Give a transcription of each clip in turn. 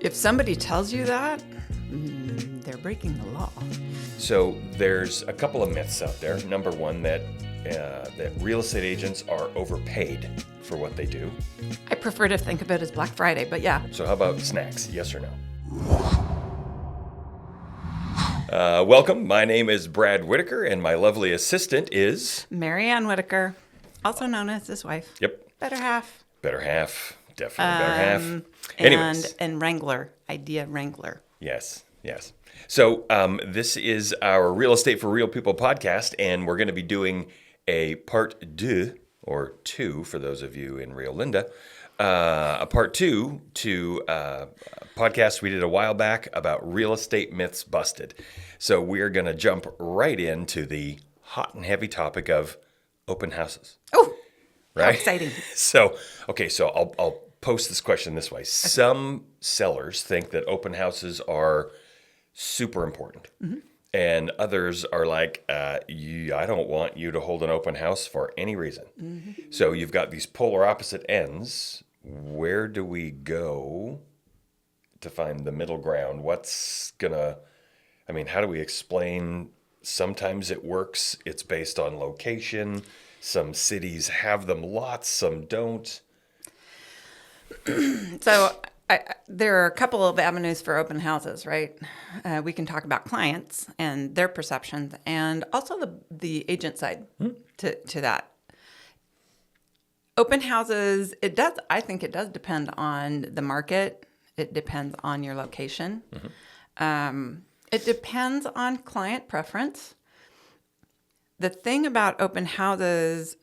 If somebody tells you that, they're breaking the law. So there's a couple of myths out there. Number one, that real estate agents are overpaid for what they do. I prefer to think of it as Black Friday, but yeah. So how about snacks? Yes or no? Welcome. My name is Brad Whitaker, and my lovely assistant is... Marianne Whitaker, also known as his wife. Yep. Better half. Better half. Definitely better half. Anyways. And Wrangler. Idea Wrangler. Yes. So this is our Real Estate for Real People podcast, and we're going to be doing a part deux, or two for those of you in Rio Linda, a part two to a podcast we did a while back about real estate myths busted. So we're going to jump right into the hot and heavy topic of open houses. Oh, right? How exciting. So I'll post this question this way. Some sellers think that open houses are super important. Mm-hmm. And others are like, I don't want you to hold an open house for any reason. Mm-hmm. So you've got these polar opposite ends. Where do we go to find the middle ground? How do we explain? Sometimes it works. It's based on location. Some cities have them lots, some don't. So there are a couple of avenues for open houses, right? We can talk about clients and their perceptions, and also the agent side to that. Open houses, I think it does depend on the market. It depends on your location. Mm-hmm. It depends on client preference. The thing about open houses,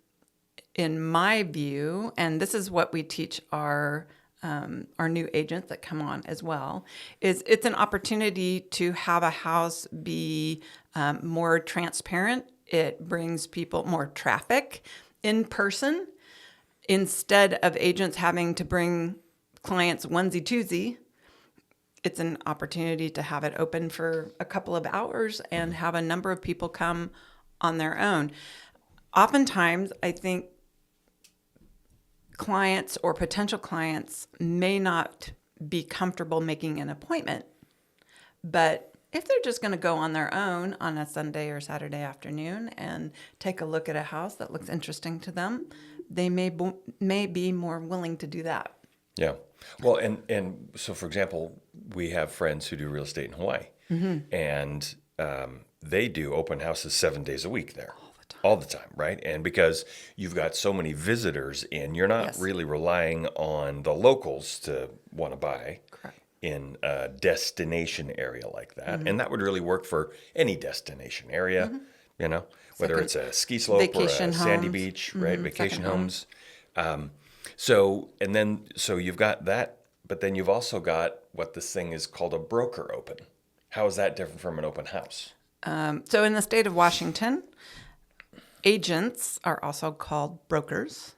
in my view, and this is what we teach our new agents that come on as well, is it's an opportunity to have a house be more transparent. It brings people more traffic in person instead of agents having to bring clients onesie-twosie. It's an opportunity to have it open for a couple of hours and have a number of people come on their own. Oftentimes, I think clients or potential clients may not be comfortable making an appointment, but if they're just going to go on their own on a Sunday or Saturday afternoon and take a look at a house that looks interesting to them, they may be more willing to do that. Yeah. Well, and so, for example, we have friends who do real estate in Hawaii, mm-hmm. and they do open houses 7 days a week there. All the time, right? And because you've got so many visitors in, you're not really relying on the locals to want to buy. Correct. In a destination area like that. Mm-hmm. And that would really work for any destination area, mm-hmm. Whether it's a ski slope or a sandy beach, mm-hmm. right? Vacation homes. So you've got that, but then you've also got what this thing is called a broker open. How is that different from an open house? So in the state of Washington, agents are also called brokers.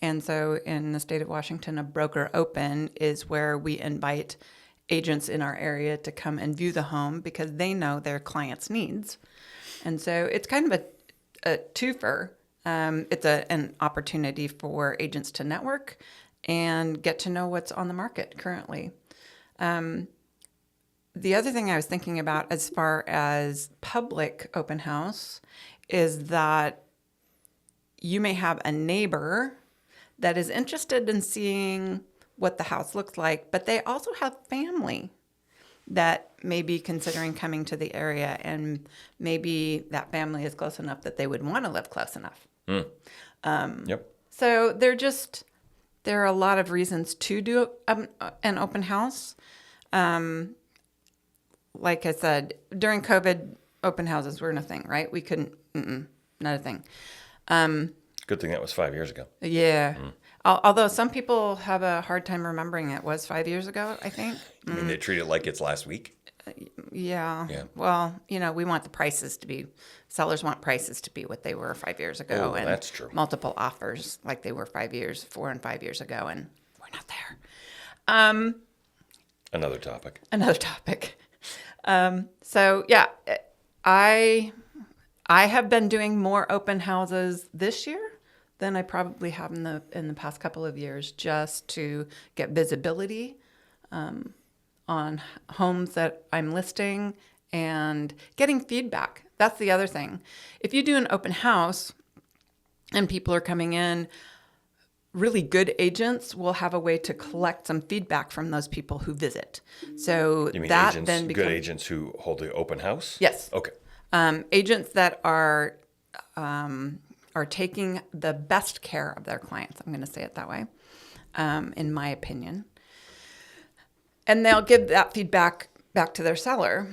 And so in the state of Washington, a broker open is where we invite agents in our area to come and view the home because they know their clients' needs. And so it's kind of a twofer. It's an opportunity for agents to network and get to know what's on the market currently. The other thing I was thinking about as far as public open house is that you may have a neighbor that is interested in seeing what the house looks like, but they also have family that may be considering coming to the area, and maybe that family is close enough that they would want to live close enough. Yep. So there are a lot of reasons to do an open house. Like I said, during COVID, open houses were nothing, right? We couldn't, not a thing. Good thing that was 5 years ago. Yeah. Although some people have a hard time remembering it was 5 years ago, I think. I mean, they treat it like it's last week? Yeah. Well, we want sellers want prices to be what they were 5 years ago. Oh, and that's true. Multiple offers like they were 4 and 5 years ago, and we're not there. Another topic. So yeah, I have been doing more open houses this year than I probably have in the past couple of years, just to get visibility on homes that I'm listing and getting feedback. That's the other thing. If you do an open house and people are coming in, really good agents will have a way to collect some feedback from those people who visit. So You mean that agents, then becomes good agents who hold the open house? Yes. Okay. Agents that are taking the best care of their clients. I'm going to say it that way, in my opinion. And they'll give that feedback back to their seller.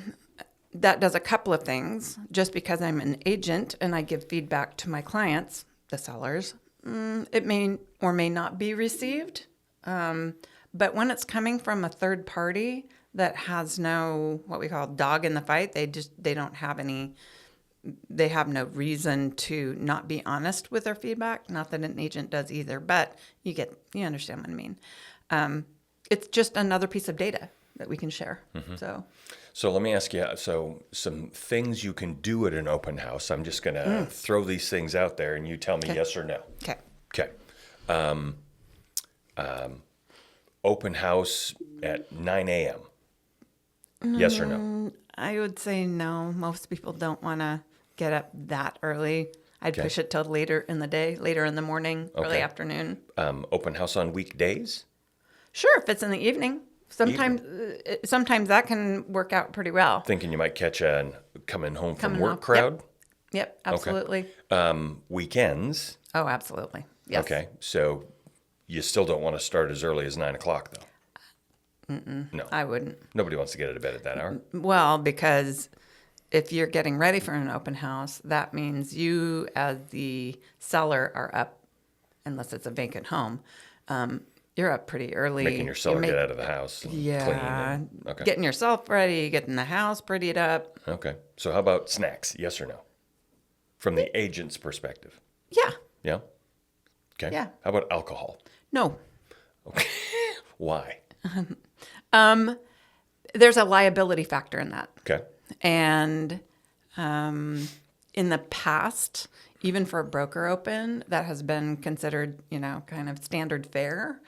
That does a couple of things. Just because I'm an agent and I give feedback to my clients, the sellers, it may or may not be received. But when it's coming from a third party that has no, what we call dog in the fight, they don't have any, they have no reason to not be honest with their feedback. Not that an agent does either, but you understand what I mean. It's just another piece of data that we can share. So let me ask you, so some things you can do at an open house. I'm just going to throw these things out there and you tell me yes or no. Okay. Okay. Open house at 9 a.m. Yes or no? I would say no. Most people don't want to get up that early. I'd push it till later in the day, later in the morning, early afternoon. Open house on weekdays? Sure, if it's in the evening. Sometimes that can work out pretty well. Thinking you might catch a coming home from Coming work home. crowd? Yep, absolutely. Weekends? Oh, absolutely. Yes. Okay, so you still don't want to start as early as 9 o'clock, though? No. I wouldn't. Nobody wants to get out of bed at that hour. Well, because if you're getting ready for an open house, that means you as the seller are up, unless it's a vacant home, you're up pretty early. Making your seller get out of the house and clean. And, okay. Getting yourself ready, getting the house prettied up. Okay. So how about snacks? Yes or no? From the agent's perspective. Yeah. Yeah? Okay. Yeah. How about alcohol? No. Okay. Why? There's a liability factor in that. Okay. And in the past, even for a broker open, that has been considered, kind of standard fare.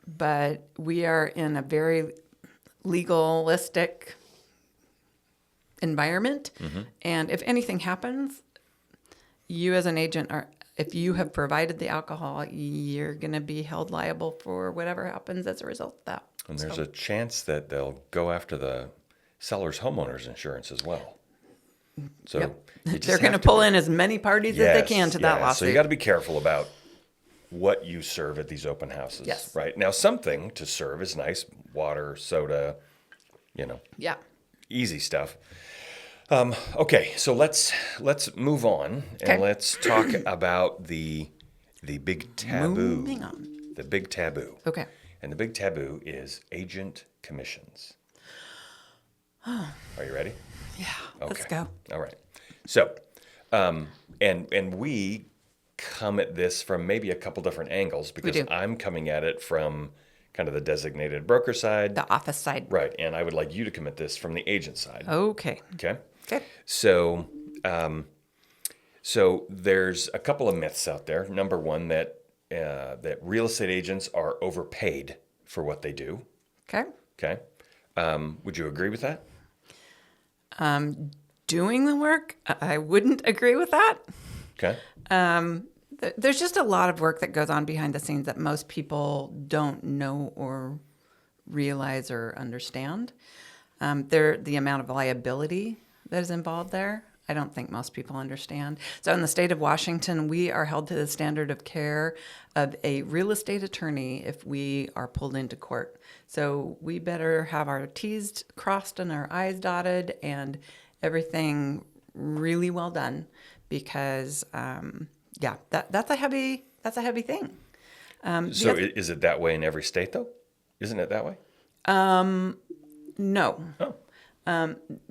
But we are in a very legalistic environment. And if anything happens, you as an agent if you have provided the alcohol, you're going to be held liable for whatever happens as a result of that. And there's a chance that they'll go after the seller's homeowner's insurance as well. So you just they're going to pull in as many parties as they can to that lawsuit. So you got to be careful about what you serve at these open houses. Yes. Right. Now, something to serve is nice: water, soda, Yeah. easy stuff. Okay, so let's move on and let's talk about the big taboo. Moving on. The big taboo. Okay. And the big taboo is agent commissions. Are you ready? Yeah. Okay. Let's go. All right. So, and we come at this from maybe a couple different angles because do. I'm coming at it from kind of the designated broker side. The office side. Right. And I would like you to come at this from the agent side. Okay. Okay. Okay. So, so there's a couple of myths out there. Number one, that real estate agents are overpaid for what they do. Okay. Okay. Would you agree with that? Doing the work, I wouldn't agree with that. Okay. There's just a lot of work that goes on behind the scenes that most people don't know or realize or understand. The amount of liability that is involved there, I don't think most people understand. So in the state of Washington, we are held to the standard of care of a real estate attorney if we are pulled into court. So we better have our T's crossed and our I's dotted and everything really well done because, that's a heavy thing. So is it that way in every state, though? Isn't it that way? No. Oh.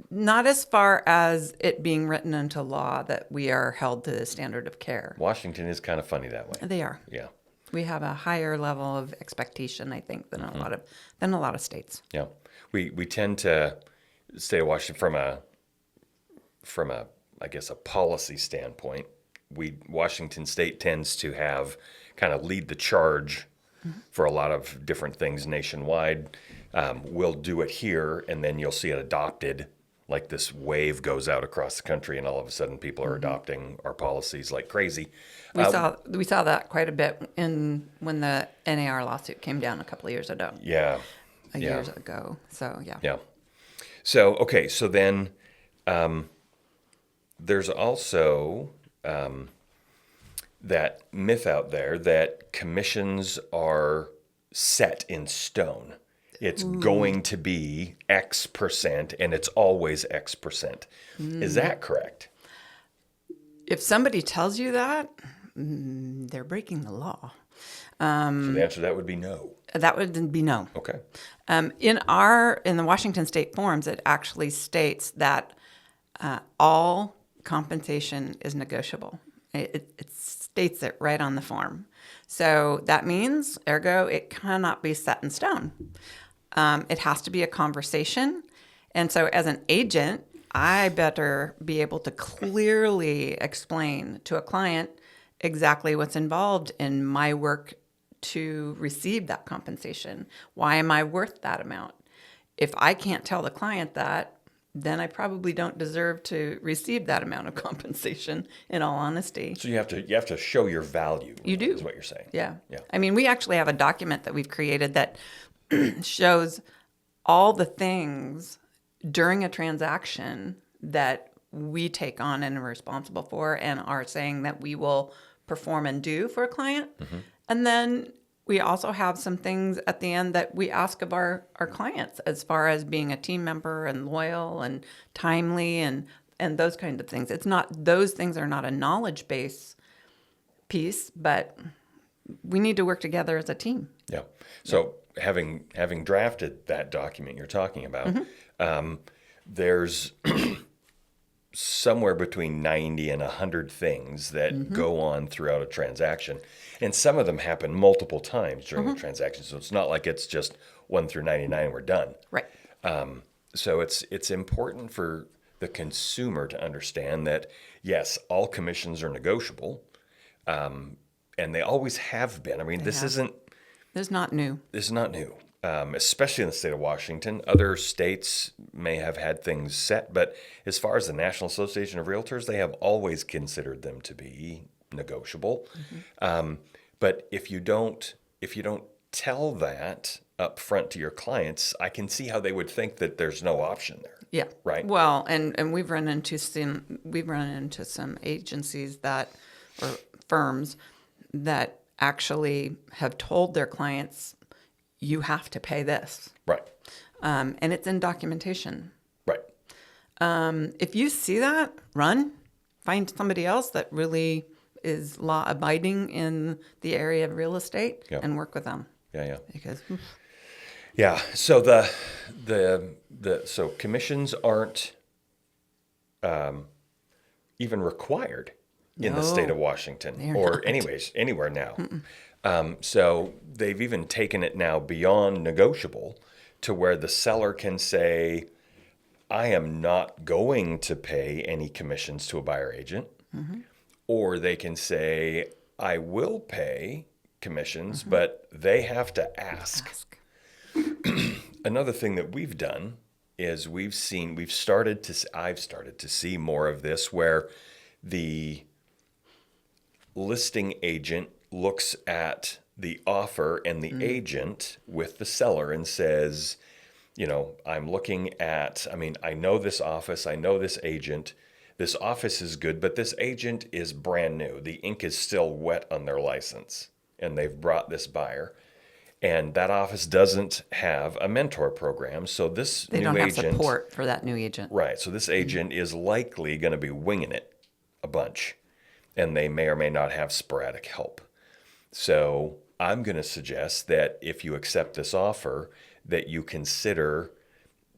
Not as far as it being written into law that we are held to the standard of care. Washington is kind of funny that way. They are. Yeah. We have a higher level of expectation, I think, than a lot of states. Yeah. We tend to state of Washington from a I guess a policy standpoint. Washington State tends to have kind of lead the charge for a lot of different things nationwide. We'll do it here, and then you'll see it adopted. Like this wave goes out across the country, and all of a sudden people are adopting our policies like crazy. We saw that quite a bit when the NAR lawsuit came down a couple of years ago. Yeah. Years ago. So yeah. Yeah. So, okay. So then there's also that myth out there that commissions are set in stone. It's going to be X percent, and it's always X percent. Is that correct? If somebody tells you that, they're breaking the law. So the answer to that would be no. That would be no. Okay. In the Washington State forms, it actually states that all compensation is negotiable. It states it right on the form. So that means, ergo, it cannot be set in stone. It has to be a conversation. And so as an agent, I better be able to clearly explain to a client exactly what's involved in my work to receive that compensation. Why am I worth that amount? If I can't tell the client that, then I probably don't deserve to receive that amount of compensation, in all honesty. So you have to show your value. You do. Is what you're saying. Yeah. Yeah. I mean, we actually have a document that we've created that shows all the things during a transaction that we take on and are responsible for and are saying that we will perform and do for a client. And then we also have some things at the end that we ask of our clients as far as being a team member and loyal and timely and those kinds of things. Those things are not a knowledge base piece, but we need to work together as a team. Yeah. So having drafted that document you're talking about, there's somewhere between 90 and 100 things that go on throughout a transaction. And some of them happen multiple times during the transaction. So it's not like it's just 1 through 99 and we're done. Right. So it's important for the consumer to understand that, yes, all commissions are negotiable. And they always have been. I mean, this is not new. Especially in the state of Washington. Other states may have had things set, but as far as the National Association of Realtors, they have always considered them to be negotiable. But if you don't tell that up front to your clients, I can see how they would think that there's no option there. Yeah. Right. Well, and we've run into some agencies or firms that actually have told their clients, you have to pay this. Right. And it's in documentation. Right. If you see that, find somebody else that really is law abiding in the area of real estate and work with them. Yeah. Because yeah. So so commissions aren't even required in the state of Washington or anywhere now. So they've even taken it now beyond negotiable to where the seller can say, I am not going to pay any commissions to a buyer agent. Or they can say, I will pay commissions, but they have to ask. Another thing that we've done is I've started to see more of this where the listing agent looks at the offer and the agent with the seller and says, I know this office, I know this agent, this office is good, but this agent is brand new. The ink is still wet on their license, and they've brought this buyer. And that office doesn't have a mentor program, so they don't have support for that new agent. Right, so this agent is likely going to be winging it a bunch, and they may or may not have sporadic help. So I'm going to suggest that if you accept this offer, that you consider,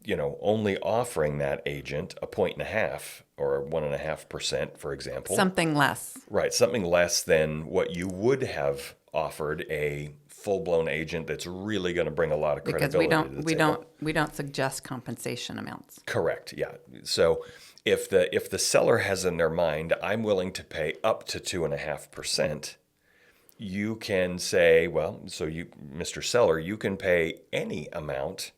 only offering that agent 1.5 or 1.5%, for example. Something less. Right, something less than what you would have offered a full-blown agent that's really going to bring a lot of credibility to the table. We don't suggest compensation amounts. Correct. Yeah. So if the seller has in their mind, I'm willing to pay up to 2.5%, you can say, well, so you, Mr. Seller, you can pay any amount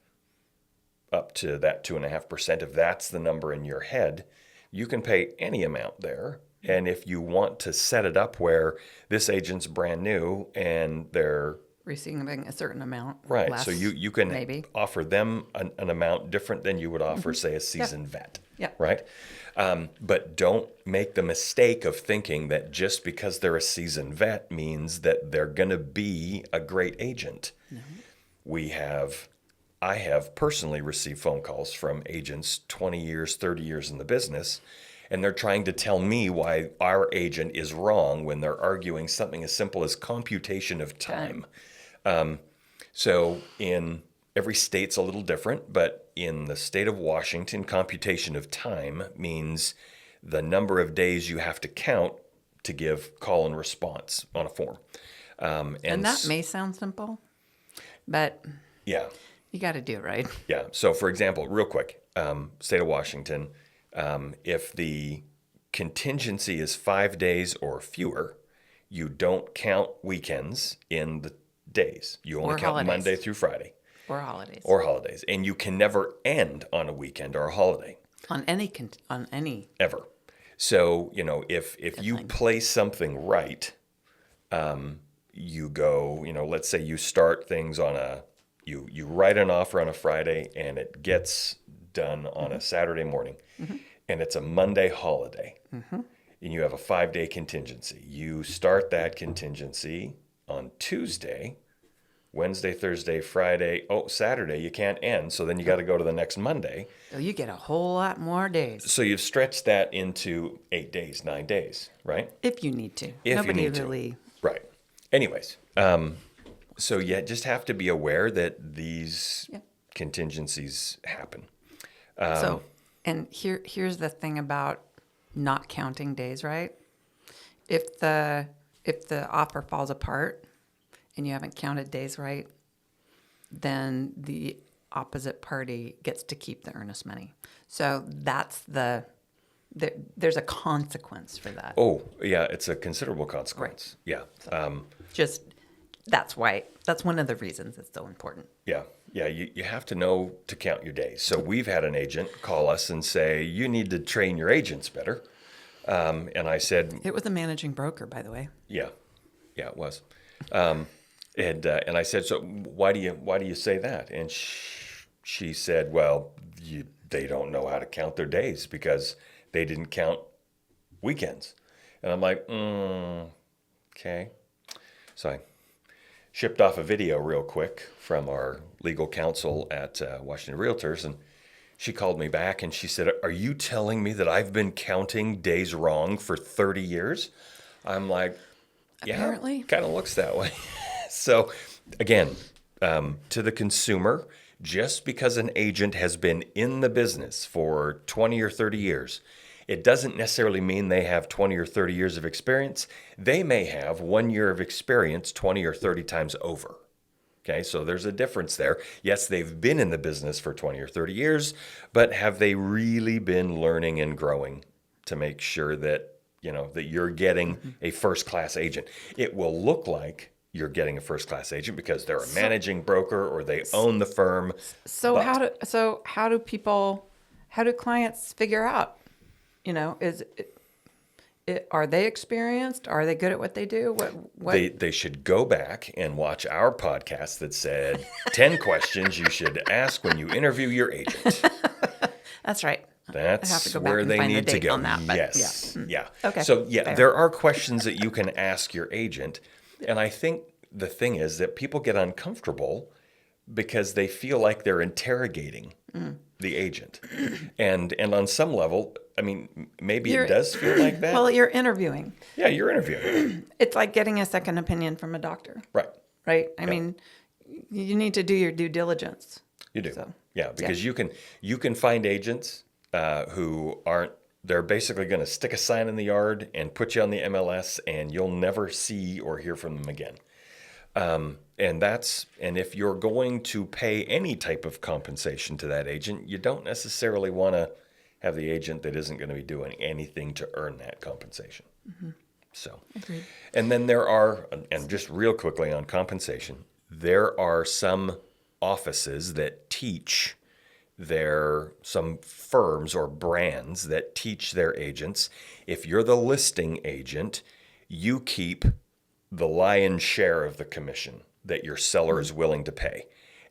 up to that 2.5%, if that's the number in your head, you can pay any amount there. And if you want to set it up where this agent's brand new and they're Receiving a certain amount. right, Less, so you can maybe. offer them an amount different than you would offer, say, a seasoned vet. Yeah. Right? But don't make the mistake of thinking that just because they're a seasoned vet means that they're going to be a great agent. I have personally received phone calls from agents 20 years, 30 years in the business, and they're trying to tell me why our agent is wrong when they're arguing something as simple as computation of time. So in every state's a little different, but in the state of Washington, computation of time means the number of days you have to count to give call and response on a form. And that may sound simple, but yeah. you got to do it right. Yeah. So, for example, real quick, state of Washington, if the contingency is 5 days or fewer, you don't count weekends in the days. You only Or count holidays. Monday through Friday Or holidays. or holidays. And you can never end on a weekend or a holiday, on any. ever. So, if you thing. play something right, you go, let's say you start things on you write an offer on a Friday and it gets done on a Saturday morning, and it's a Monday holiday, and you have a 5-day contingency. You start that contingency on Tuesday, Wednesday, Thursday, Friday. Oh, Saturday you can't end, so then you got to go to the next Monday. So you get a whole lot more days So you've stretched that into 8 days, 9 days, right? if you need to. If Nobody you need really. to. Right. Anyways, so you just have to be aware that these Yeah. contingencies happen. And here's the thing about not counting days, right? If the offer falls apart and you haven't counted days right, then the opposite party gets to keep the earnest money. So that's there's a consequence for that. Oh, yeah, it's a considerable consequence. Yeah. Just that's one of the reasons it's so important. Yeah. Yeah, you have to know to count your days. So we've had an agent call us and say, you need to train your agents better. And I said, It was a managing broker, by the way. yeah, it was. And I said, so why do you say that? And she said, well, they don't know how to count their days because they didn't count weekends. And I'm like, okay. So I shipped off a video real quick from our legal counsel at Washington Realtors, and she called me back and she said, are you telling me that I've been counting days wrong for 30 years? I'm like, yeah, Apparently. kind of looks that way. So again, to the consumer, just because an agent has been in the business for 20 or 30 years, it doesn't necessarily mean they have 20 or 30 years of experience. They may have 1 year of experience 20 or 30 times over. Okay, so there's a difference there. Yes, they've been in the business for 20 or 30 years, but have they really been learning and growing to make sure that, that you're getting a first-class agent? It will look like you're getting a first-class agent because they're a managing broker or they own the firm. So But- how do clients figure out? Are they experienced? Are they good at what they do? What? They should go back and watch our podcast that said 10 questions you should ask when you interview your agent. That's right. That's I have to go back where and they find the need to date go. on that, but Yes. yeah. Yeah. Okay. So, yeah, Fair. there are questions that you can ask your agent. And I think the thing is that people get uncomfortable because they feel like they're interrogating the agent. And on some level, I mean, maybe it does feel like that. Well, you're interviewing. Yeah, you're interviewing. It's like getting a second opinion from a doctor, Right. right? I mean, you need to do your due diligence. You do. So, Yeah, because you can find agents who aren't, they're basically going to stick a sign in the yard and put you on the MLS and you'll never see or hear from them again. And if you're going to pay any type of compensation to that agent, you don't necessarily want to have the agent that isn't going to be doing anything to earn that compensation. So, Agreed. and then there are, and just real quickly on compensation, there are some offices that teach some firms or brands that teach their agents, if you're the listing agent, you keep the lion's share of the commission that your seller is willing to pay.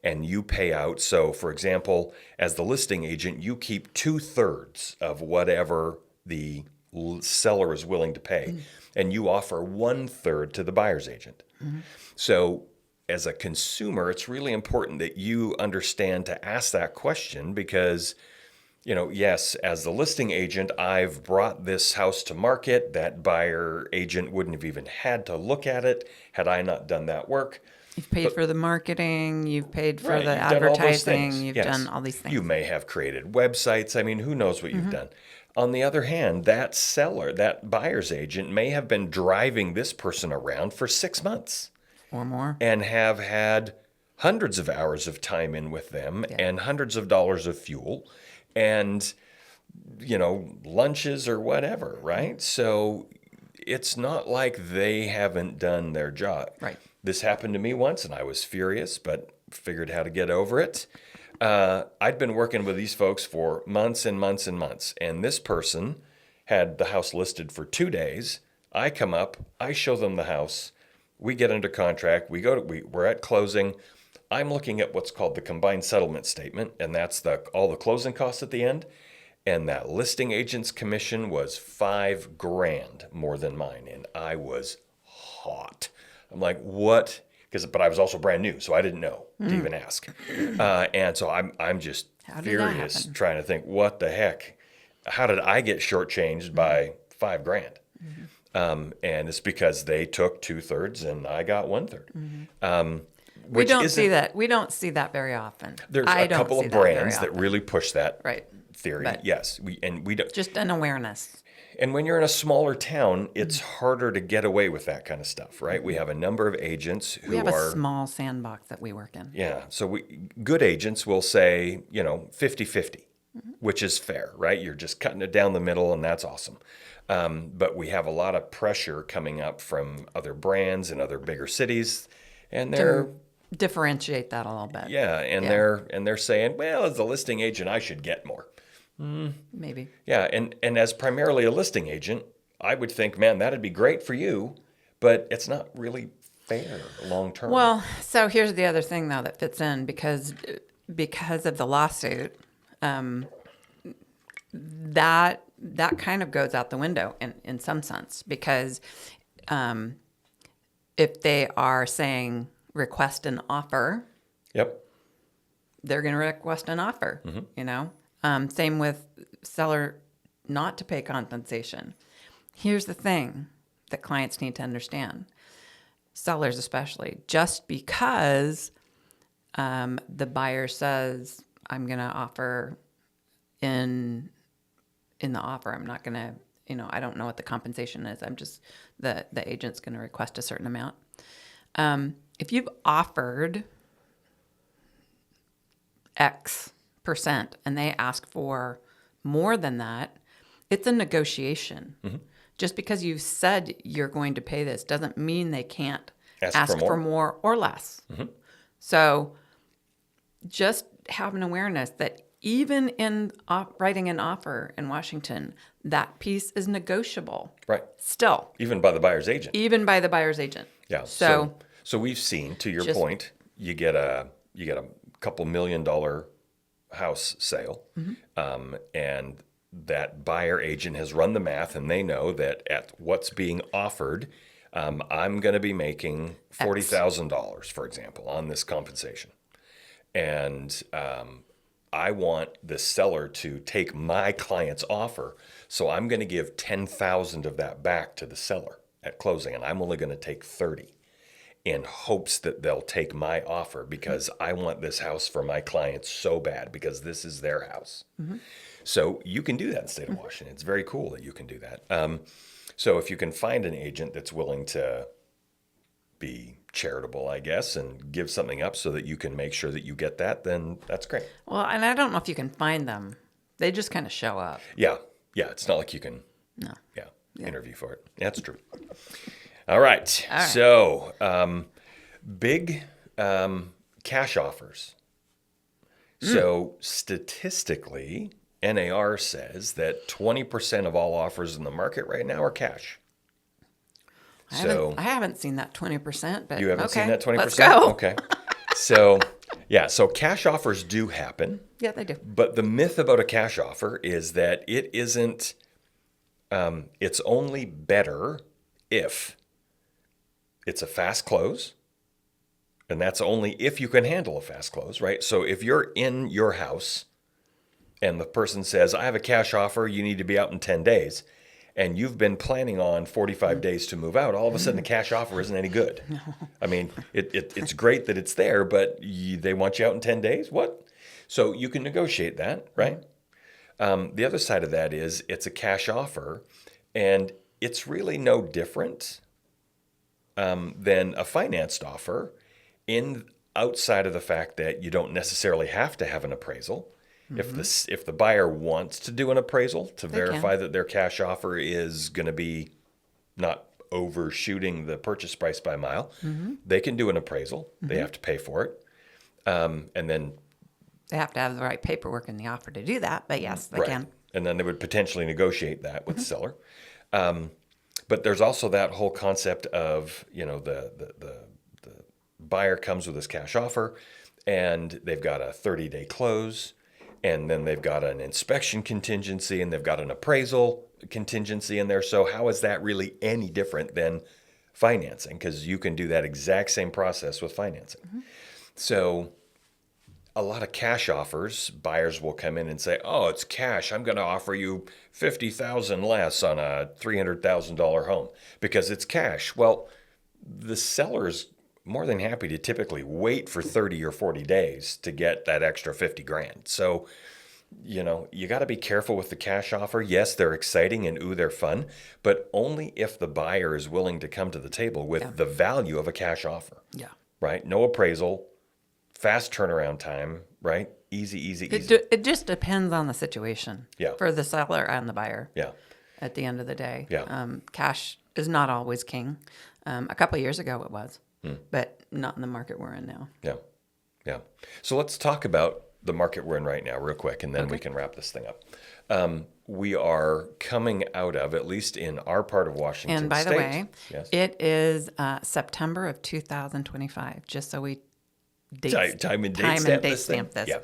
And you pay out. So, for example, as the listing agent, you keep 2/3 of whatever the seller is willing to pay, and you offer 1/3 to the buyer's agent. So, as a consumer, it's really important that you understand to ask that question because, yes, as the listing agent, I've brought this house to market. That buyer agent wouldn't have even had to look at it had I not done that work. You've paid for the marketing, you've paid for Right, the you've done all those advertising, things. you've Yes. done all these things. You may have created websites. I mean, who knows what you've done. On the other hand, that seller, that buyer's agent may have been driving this person around for 6 months Or more. and have had hundreds of hours of time in with them and hundreds of dollars of fuel and, lunches or whatever, right? So it's not like they haven't done their job. Right. This happened to me once and I was furious, but figured how to get over it. I'd been working with these folks for months and months and months, and this person had the house listed for 2 days. I come up, I show them the house, we get under contract, we're at closing. I'm looking at what's called the combined settlement statement, and that's all the closing costs at the end. And that listing agent's commission was $5,000 more than mine, and I was hot. I'm like, what? But I was also brand new, so I didn't know to even ask. And so I'm just How did that furious happen? trying to think, what the heck? How did I get shortchanged by $5,000? And it's because they took 2/3 and I got 1/3. We don't see that. We don't see that very often. There's I a don't couple see of that very brands that often. really push that Right. theory. But- Yes, we don't. Just an awareness. And when you're in a smaller town, it's harder to get away with that kind of stuff, right? We have a number of agents who We have are a small sandbox that we work in. yeah. So good agents will say, 50-50, which is fair, right? You're just cutting it down the middle, and that's awesome. But we have a lot of pressure coming up from other brands in other bigger cities, and they're Differentiate that a little bit. they're saying, well, as a listing agent, I should get more. Maybe. Yeah, and as primarily a listing agent, I would think, man, that'd be great for you, but it's not really fair long term. Well, so here's the other thing though that fits in because of the lawsuit, that kind of goes out the window in some sense because if they are saying request an offer, Yep. they're going to request an offer. Same with seller not to pay compensation. Here's the thing that clients need to understand, sellers especially, just because the buyer says, I'm going to offer in the offer, I'm not going to, I don't know what the compensation is. I'm just, the agent's going to request a certain amount. If you've offered X percent and they ask for more than that, it's a negotiation. Just because you said you're going to pay this doesn't mean they can't ask for more or less. So just have an awareness that even in writing an offer in Washington, that piece is negotiable. Right. Still, Even by the buyer's agent. even by the buyer's agent. Yeah. So we've seen, to your Just- point, you get a couple $1 million house sale, and that buyer agent has run the math, and they know that at what's being offered, I'm going to be making $40,000, for example, on this compensation, and I want the seller to take my client's offer, so I'm going to give $10,000 of that back to the seller at closing, and I'm only going to take $30,000 in hopes that they'll take my offer because I want this house for my clients so bad because this is their house. So you can do that in the state of Washington. It's very cool that you can do that. So if you can find an agent that's willing to be charitable, I guess, and give something up so that you can make sure that you get that, then that's great. Well, and I don't know if you can find them. They just kind of show up. Yeah. It's not like you can No. interview for it. That's true. All right. So big cash offers. So statistically, NAR says that 20% of all offers in the market right now are cash. I haven't seen that 20%, but You haven't okay, seen that 20%? let's go. Okay. So, yeah, so cash offers do happen. Yeah, they do. But the myth about a cash offer is that it isn't, it's only better if it's a fast close. And that's only if you can handle a fast close, right? So if you're in your house and the person says, I have a cash offer, you need to be out in 10 days, and you've been planning on 45 days to move out, all of a sudden the cash offer isn't any good. I mean, it's great that it's there, but they want you out in 10 days? What? So you can negotiate that, right? The other side of that is it's a cash offer, and it's really no different than a financed offer outside of the fact that you don't necessarily have to have an appraisal. If the buyer wants to do an appraisal to verify that their cash offer is going to be not overshooting the purchase price by a mile, they can do an appraisal. They have to pay for it. And then They have to have the right paperwork in the offer to do that, but yes, they can. And then they would potentially negotiate that with the seller. But there's also that whole concept of, the buyer comes with this cash offer and they've got a 30-day close, and then they've got an inspection contingency, and they've got an appraisal contingency in there. So how is that really any different than financing? Because you can do that exact same process with financing. So a lot of cash offers, buyers will come in and say, oh, it's cash. I'm going to offer you $50,000 less on a $300,000 home because it's cash. Well, the seller's more than happy to typically wait for 30 or 40 days to get that extra 50 grand. So, you got to be careful with the cash offer. Yes, they're exciting and they're fun, but only if the buyer is willing to come to the table with the value of a cash offer. Yeah. Right? No appraisal, fast turnaround time, right? Easy. It just depends on the situation Yeah. for the seller and the buyer. Yeah. At the end of the day, Yeah. Cash is not always king. A couple of years ago it was, but not in the market we're in now. Yeah. So let's talk about the market we're in right now real quick, and then we can wrap this thing up. We are coming out of, at least in our part of Washington And by State. the way, Yes. it is September of 2025, just so we Time and date stamp this. Yeah.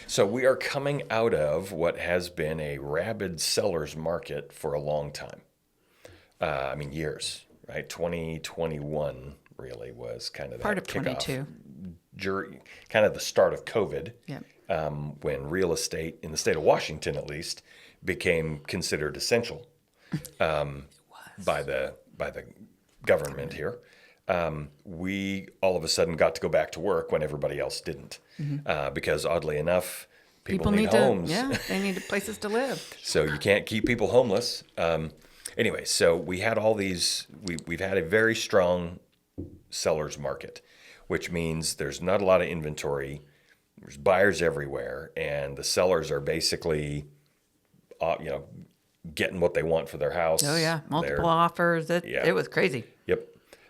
So we are coming out of what has been a rabid seller's market for a long time. Years, right? 2021 really was kind of part that of kickoff. 22. Kind of the start of COVID, Yeah. when real estate, in the state of Washington at least, became considered essential by the government here. We all of a sudden got to go back to work when everybody else didn't, because oddly enough, people need homes. They need places to live. So you can't keep people homeless. Anyway, so we had all these. We've had a very strong seller's market, which means there's not a lot of inventory. There's buyers everywhere, and the sellers are basically, getting what they want for their house. Oh yeah, multiple offers. It was crazy. Yep.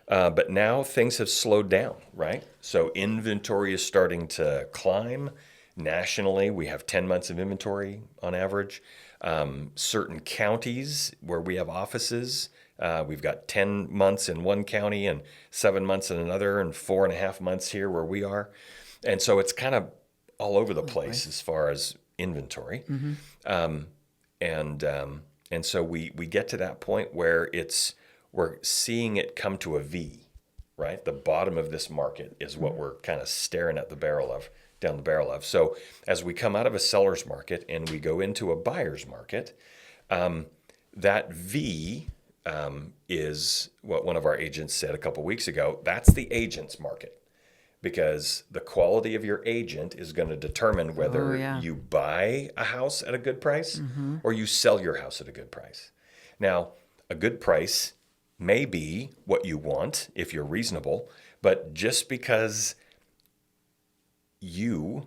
But now things have slowed down, right? So inventory is starting to climb. Nationally, we have 10 months of inventory on average. Certain counties where we have offices, we've got 10 months in one county and 7 months in another and 4.5 months here where we are. And so it's kind of all over the place as far as inventory. And so we get to that point where we're seeing it come to a V, right? The bottom of this market is what we're kind of staring at down the barrel of. So as we come out of a seller's market and we go into a buyer's market, that V is what one of our agents said a couple weeks ago. That's the agent's market, because the quality of your agent is going to determine whether you buy a house at a good price or you sell your house at a good price. Now, a good price may be what you want if you're reasonable, but just because you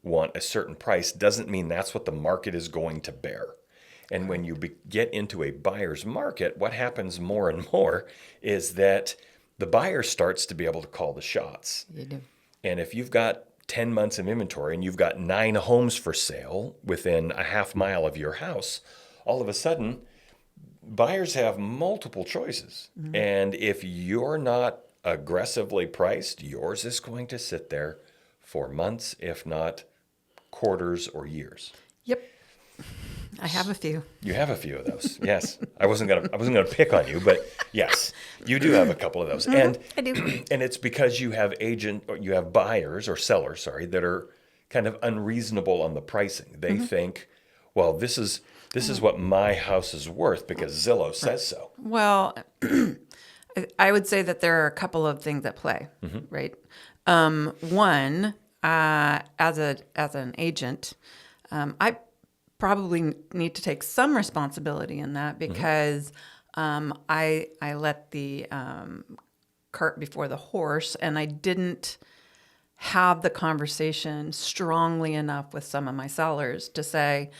want a certain price doesn't mean that's what the market is going to bear. And when you get into a buyer's market, what happens more and more is that the buyer starts to be able to call the shots. You do. And if you've got 10 months of inventory and you've got 9 homes for sale within a half mile of your house, all of a sudden, buyers have multiple choices. And if you're not aggressively priced, yours is going to sit there for months, if not quarters or years. Yep. I have a few. You have a few of those. Yes. I wasn't gonna pick on you, but yes, you do have a couple of those. And I do. and it's because you have buyers or sellers, that are kind of unreasonable on the pricing. They think, well, this is what my house is worth because Zillow says so. Well, I would say that there are a couple of things at play, right? One, as an agent, I probably need to take some responsibility in that because I let the cart before the horse, and I didn't have the conversation strongly enough with some of my sellers to say,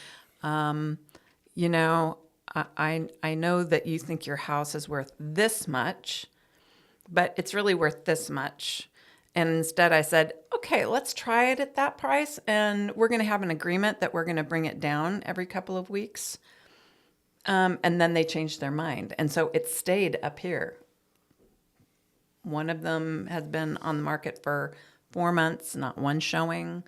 you know, I know that you think your house is worth this much, but it's really worth this much. And instead I said, okay, let's try it at that price. And we're going to have an agreement that we're going to bring it down every couple of weeks. And then they changed their mind. And so it stayed up here. One of them has been on the market for 4 months, not one showing,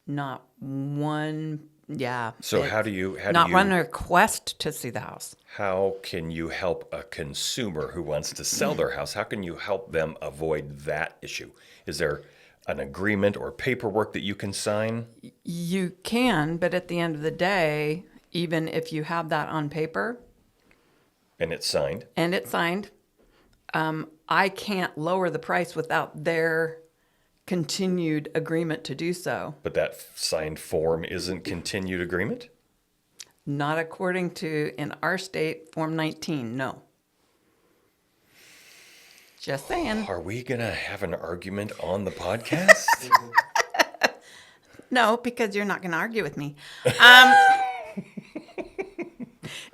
not one. Yeah. So how do you one request to see the house. how can you help a consumer who wants to sell their house? How can you help them avoid that issue? Is there an agreement or paperwork that you can sign? You can, but at the end of the day, even if you have that on paper And it's signed? and it's signed, I can't lower the price without their continued agreement to do so. But that signed form isn't continued agreement? Not according to, in our state, Form 19, no. Just saying. Are we going to have an argument on the podcast? No, because you're not going to argue with me.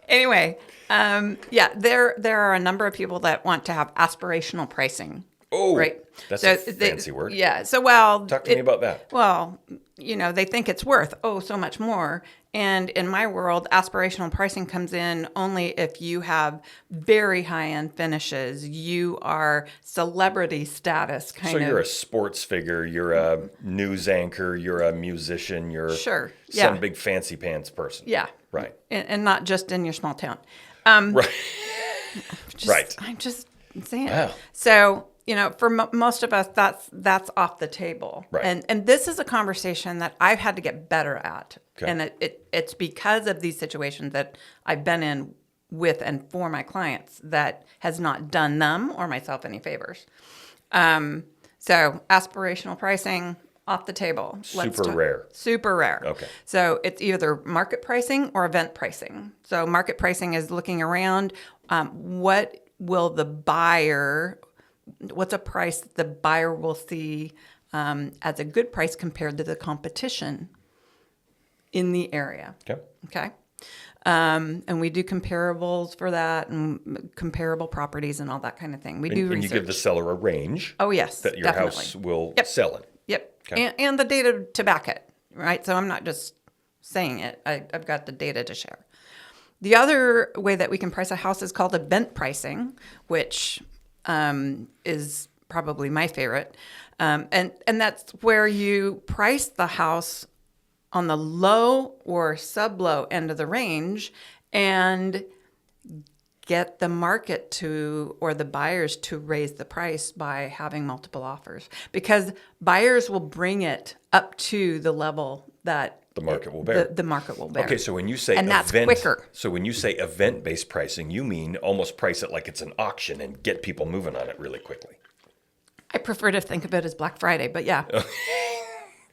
Anyway, yeah, there are a number of people that want to have aspirational pricing. Oh, Right. that's So a fancy word. Yeah. So, well, Talk to me about that. Well, you know, they think it's worth, so much more. And in my world, aspirational pricing comes in only if you have very high-end finishes. You are celebrity status kind So of. you're a sports figure, you're a news anchor, you're a musician, you're Sure, some yeah. big fancy pants person. Yeah. Right. And not just in your small town. Right. Right. I'm just saying. Wow. So, you know, for most of us, that's off the table. Right. And this is a conversation that I've had to get better at. Okay. And it's because of these situations that I've been in with and for my clients that has not done them or myself any favors. So aspirational pricing, off the table. Super rare. Super rare. Okay. So it's either market pricing or event pricing. So market pricing is looking around, what will the buyer, what's a price that the buyer will see as a good price compared to the competition in the area. Okay. Okay. And we do comparables for that and comparable properties and all that kind of thing. We do And you research. give the seller a range Oh, yes, that your definitely. house will Yep. sell in. Yep. Okay. And the data to back it, right? So I'm not just saying it. I've got the data to share. The other way that we can price a house is called event pricing, which is probably my favorite. And that's where you price the house on the low or sub-low end of the range and get the market to, or the buyers to raise the price by having multiple offers. Because buyers will bring it up to the level that The market will bear. The market will bear. Okay, so when you say And that's quicker. So when you say event-based pricing, you mean almost price it like it's an auction and get people moving on it really quickly. I prefer to think of it as Black Friday, but yeah.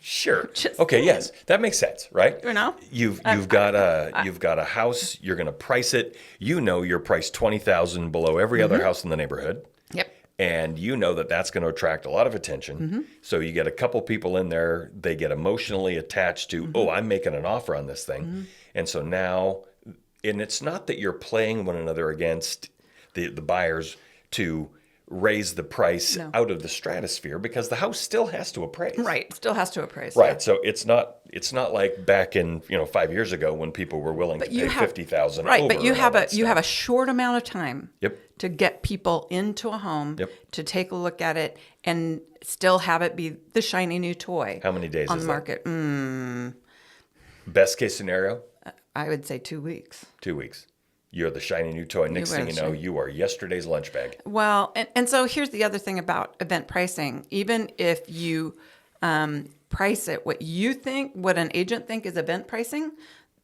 Sure. Just Okay. saying. Yes, that makes sense, right? You know? you've got a house. You're going to price it. You know you're priced $20,000 below every Mm-hmm. other house in the neighborhood, Yep. and you know that that's going to attract a lot of attention. Mm-hmm. So you get a couple people in there. They get emotionally attached to, Mm-hmm. oh, I'm making an offer on this thing, and so now, and it's not that you're playing one another against the buyers to raise the price No. out of the stratosphere because the house still has to appraise. Right. Still has to appraise. Right. Yeah. So it's not like back in 5 years ago when people were willing to you pay have- $50,000 Right. over But you and have all a that you have a stuff. short amount of time. Yep. To get people into a home. Yep. To take a look at it and still have it be the shiny new toy. How many days on is the market? Best case scenario, I would say 2 weeks. 2 weeks. You're the shiny new toy. Next thing you know, are. you are yesterday's lunch bag. Well, and so here's the other thing about event pricing. Even if you price it what an agent think is event pricing,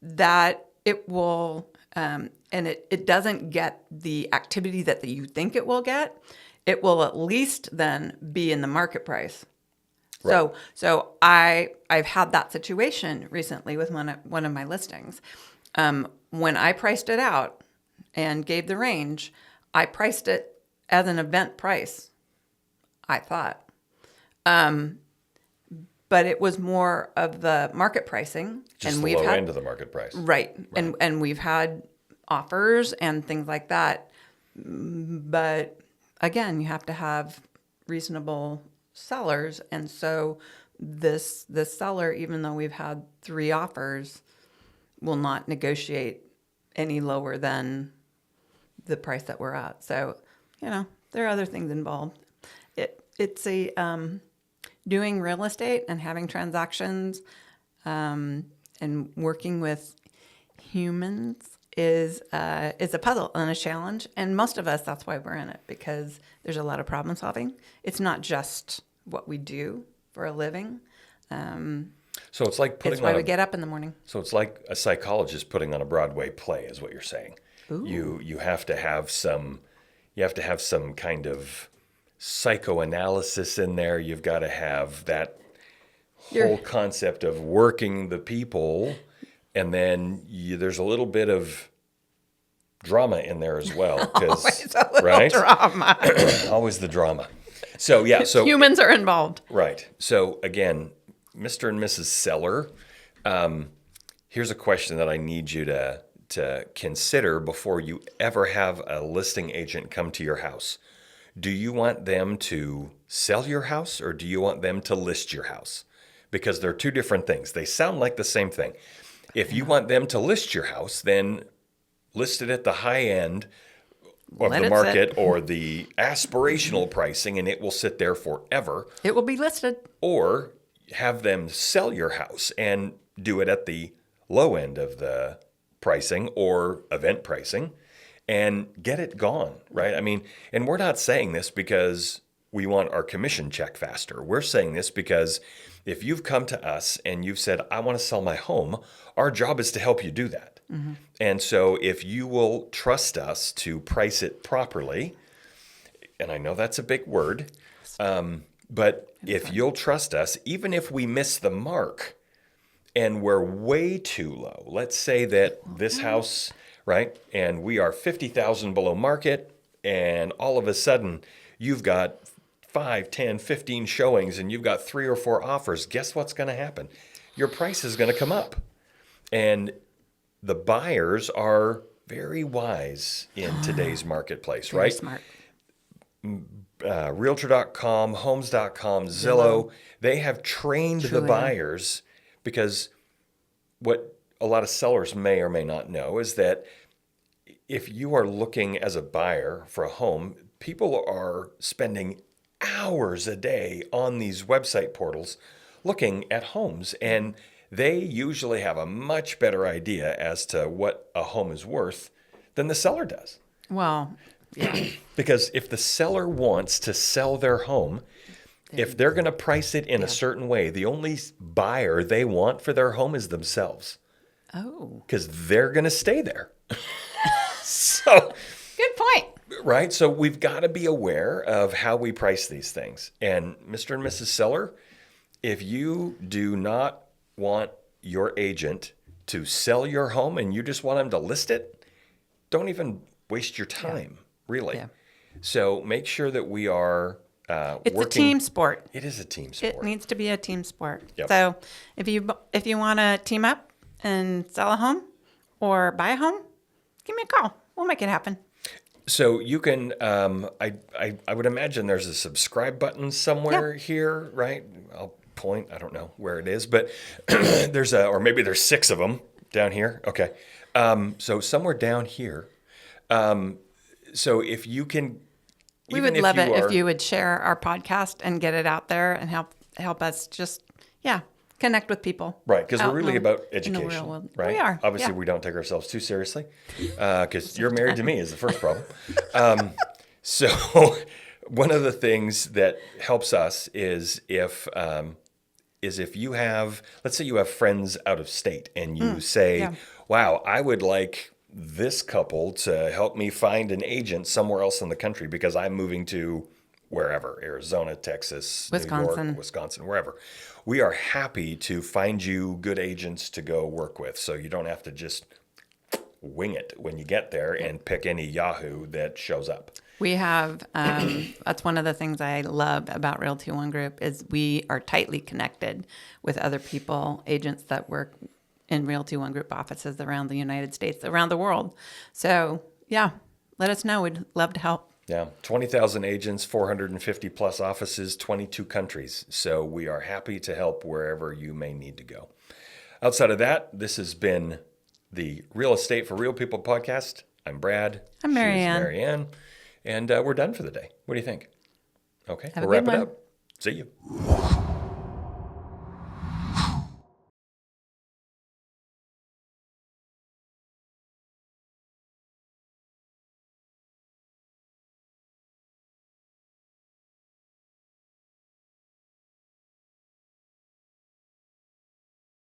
that it will, and it doesn't get the activity that you think it will get, it will at least then be in the market price. Right. So I've had that situation recently with one of my listings. When I priced it out and gave the range, I priced it as an event price, I thought. But it was more of the market pricing. Just the low end of the market price. Right. And we've had offers and things like that. But again, you have to have reasonable sellers. And so this seller, even though we've had 3 offers, will not negotiate any lower than the price that we're at. So, there are other things involved. It's a doing real estate and having transactions and working with humans is a puzzle and a challenge. And most of us, that's why we're in it, because there's a lot of problem solving. It's not just what we do for a living. So it's like It's why we get up in the morning. So it's like a psychologist putting on a Broadway play, is what you're saying. Ooh. You have to have some kind of psychoanalysis in there. You've got to have that whole concept of working the people, and then there's a little bit of drama in there as well. Always a little right? drama. Always the drama. So yeah, Humans are involved. right. So again, Mr. and Mrs. Seller, here's a question that I need you to consider before you ever have a listing agent come to your house. Do you want them to sell your house or do you want them to list your house? Because they're two different things. They sound like the same thing. If you want them to list your house, then list it at the high end of Let the it market sit. or the aspirational pricing, and it will sit there forever. It will be listed. Or have them sell your house and do it at the low end of the pricing or event pricing and get it gone, right? I mean, and we're not saying this because we want our commission check faster. We're saying this because if you've come to us and you've said, I want to sell my home, our job is to help you do that. Mm-hmm. And so if you will trust us to price it properly, and I know that's a big word, but if you'll trust us, even if we miss the mark and we're way too low, let's say that this house, right, and we are 50,000 below market, and all of a sudden you've got 5, 10, 15 showings and you've got 3 or 4 offers, guess what's going to happen? Your price is going to come up. And the buyers are very wise in today's marketplace, Very right? smart. Realtor.com, Homes.com, Zillow, they have trained the Truly. buyers, because what a lot of sellers may or may not know is that if you are looking as a buyer for a home, people are spending hours a day on these website portals looking at homes, and they usually have a much better idea as to what a home is worth than the seller does. Well, yeah. Because if the seller wants to sell their home, if they're going to price it in a certain way, the only buyer they want for their home is themselves, Oh, because they're going to stay there. So, good point. right? So we've got to be aware of how we price these things. And Mr. and Mrs. Seller, if you do not want your agent to sell your home and you just want them to list it, don't even waste your time, really. Yeah. So make sure that we are It's working. a team sport. It is a team sport. It needs to be a team sport. Yep. So if you want to team up and sell a home or buy a home, give me a call. We'll make it happen. So you can, I would imagine there's a subscribe button somewhere here, right? I'll point, I don't know where it is, but or maybe there's 6 of them down here. Okay. So somewhere down here. So if you can, We even would love it are, if you would share our podcast and get it out there and help us just, connect with people. right, because out we're really in the- about in the real education, world. right? We are. Obviously, yeah. we don't take ourselves too seriously because you're married to me is the first problem. So one of the things that helps us is if you have, let's say you have friends out of state and you say, yeah. wow, I would like this couple to help me find an agent somewhere else in the country because I'm moving to wherever, Arizona, Texas, New Wisconsin. York, Wisconsin, wherever. We are happy to find you good agents to go work with. So you don't have to just wing it when you get there and pick any Yahoo that shows up. We have, that's one of the things I love about Realty One Group is we are tightly connected with other people, agents that work in Realty One Group offices around the United States, around the world. So, let us know. We'd love to help. Yeah, 20,000 agents, 450 plus offices, 22 countries. So we are happy to help wherever you may need to go. Outside of that, this has been the Real Estate for Real People podcast. I'm Brad. I'm Marianne. She's Marianne. And we're done for the day. What do you think? Okay, Have a we'll good wrap it one. up. See you.